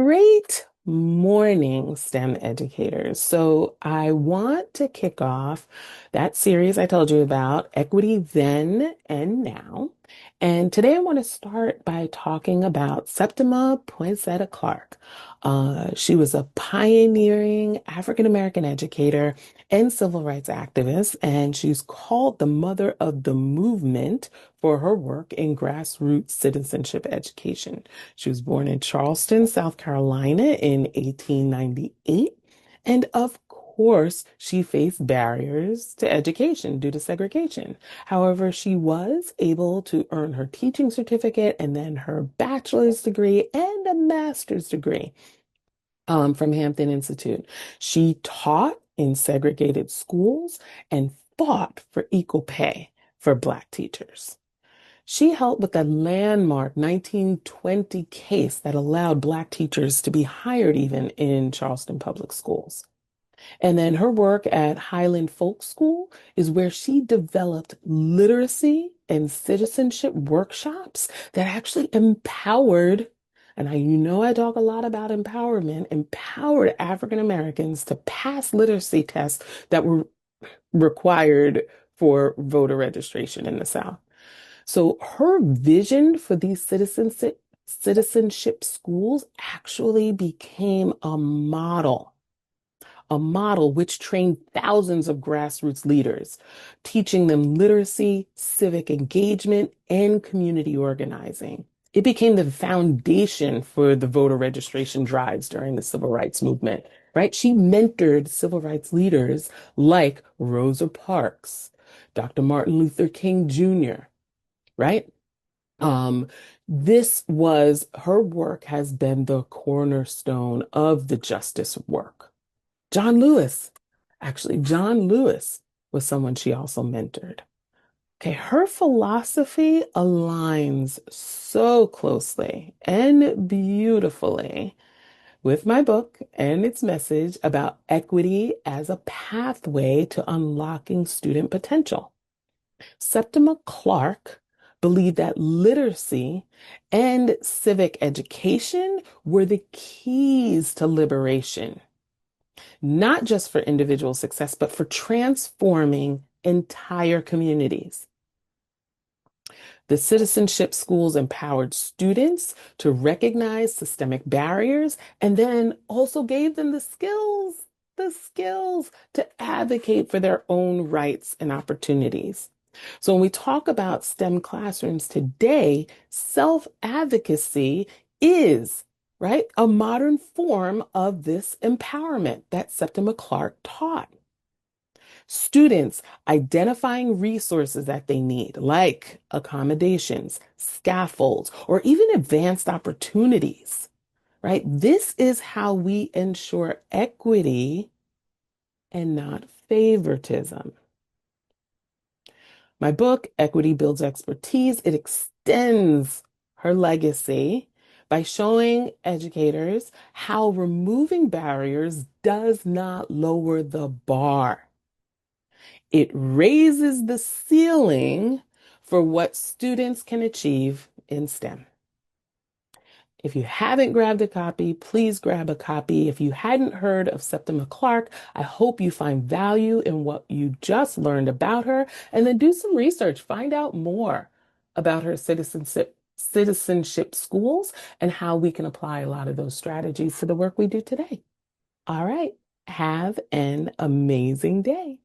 Great morning, STEM educators. So, I want to kick off that series I told you about, Equity Then and Now. And today I want to start by talking about Septima Poinsetta Clark. She was a pioneering African American educator and civil rights activist, and she's called the mother of the movement for her work in grassroots citizenship education. She was born in Charleston, South Carolina in 1898. And of course, she faced barriers to education due to segregation. However, she was able to earn her teaching certificate and then her bachelor's degree and a master's degree from Hampton Institute. She taught in segregated schools and fought for equal pay for Black teachers. She helped with a landmark 1920 case that allowed Black teachers to be hired even in Charleston public schools. And then her work at Highland Folk School is where she developed literacy and citizenship workshops that actually empowered, and I talk a lot about empowerment, empowered African Americans to pass literacy tests that were required for voter registration in the South. So her vision for these citizenship schools actually became a model which trained thousands of grassroots leaders, teaching them literacy, civic engagement, and community organizing. It became the foundation for the voter registration drives during the civil rights movement, right? She mentored civil rights leaders like Rosa Parks, Dr. Martin Luther King Jr., right? Um, this was her work has been the cornerstone of the justice work. John Lewis, actually, John Lewis was someone she also mentored. Okay, her philosophy aligns so closely and beautifully with my book and its message about equity as a pathway to unlocking student potential. Septima Clark believed that literacy and civic education were the keys to liberation, not just for individual success, but for transforming entire communities. The citizenship schools empowered students to recognize systemic barriers and then also gave them the skills to advocate for their own rights and opportunities. So when we talk about STEM classrooms today, self-advocacy is, right, a modern form of this empowerment that Septima Clark taught. Students identifying resources that they need, like accommodations, scaffolds, or even advanced opportunities, right? This is how we ensure equity and not favoritism. My book, Equity Builds Expertise, it extends her legacy by showing educators how removing barriers does not lower the bar. It raises the ceiling for what students can achieve in STEM. If you haven't grabbed a copy, please grab a copy. If you hadn't heard of Septima Clark, I hope you find value in what you just learned about her, and then do some research. Find out more about her citizenship schools and how we can apply a lot of those strategies to the work we do today. All right. Have an amazing day.